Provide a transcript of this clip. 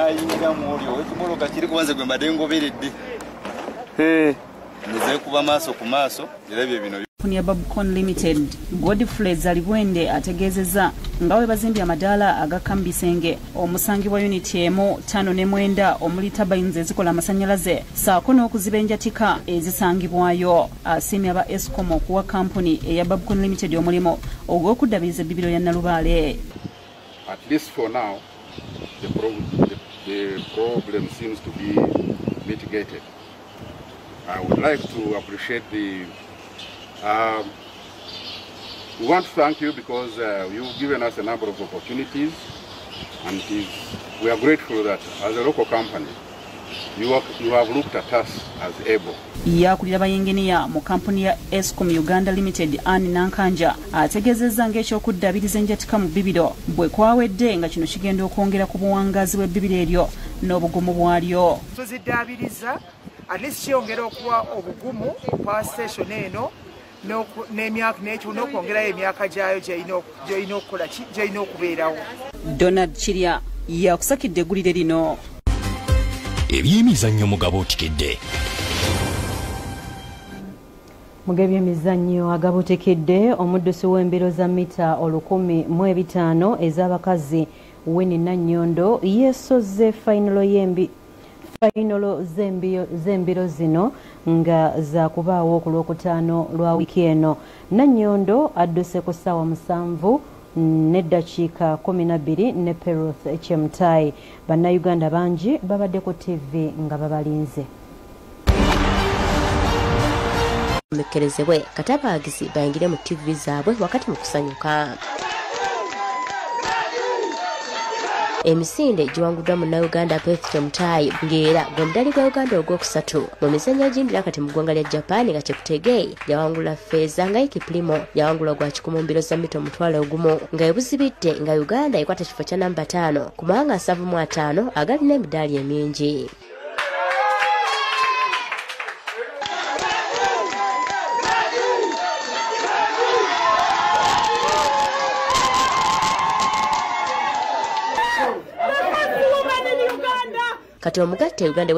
n'ayingira mu olyo ekimoloka kiri kubanze gwe mbadde ngoberedde nize kuba maaso ku maaso era bye bino Kampuni ya Babcon Limited Godfrey Zalibwende ategeezezza nga we bazimbye amadaala agakambisenge omusangibwa unit emu 5 ne 9 omuli turbines ezikola amasanyalaze saako n'okuziba enjatika ezisangibwayo asiimye aba Eskom okuwa kampuni eya Babcon Limited omulimu ogw'okuddabiriza ebbibiro lya Nalubaale. At least for now, the problem seems to be mitigated. I would like to appreciate the we want to thank you because you've given us a number of opportunities, and we are grateful that as a local company you have looked at us as able. Yakulira bayinginiya mu kampuni ya Eskom Uganda Limited Anne Nankanja ategeezezza ng'ekyokuddabiriza enjatika mu bbibiro bwe kwawedde nga kino kigenda okwongera ku buwangazi bw'ebbibiro eryo n'obugumu bwalyo. Tuziddabiriza at least kyongera okuwa obugumu kwa station eno n'emyaka n'ekyo n'okwongerayo emyaka gyayo gy'olina okukola gy'olina okubeerawo. Donald Chirya yakusakidde eggulire lino. Ebyemizannyo mugabo otikedde. Mugebye emizannyo agabutekedde omuddusi w'embiro za mita 1,500 ez'abakazi Winnie Nannyondo yeesozze fayinalo z'embiro zino nga za kubaawo ku Lwokutaano lwa wiiki eno. Nannyondo adduse ku ssaawa 7 n'eddakiika 12 ne Peruth Chemtai. Bannayuganda bangi babadde ku TV nga babalinze. Mekkerezebwe katabaagizi bayingire mu TV zaabwe wakati mu kusanyuka. Emisinde giwanguddwa Munnayuganda Peruth Chemtai buli era gwe mudali gwa Uganda ogwokusatu mu mizannyo egimbira kati mu ggwanga lya Japan nga Cheptegei yawangula ffeeza nga Ikiplimo yawangula gwa kikumu mu mbiro za mita 1,000 nga ebuzibidde nga Uganda ekwata kifo kya namba 5 ku mawanga 75 agalina emidaali emingi. Kati omugatte Uganda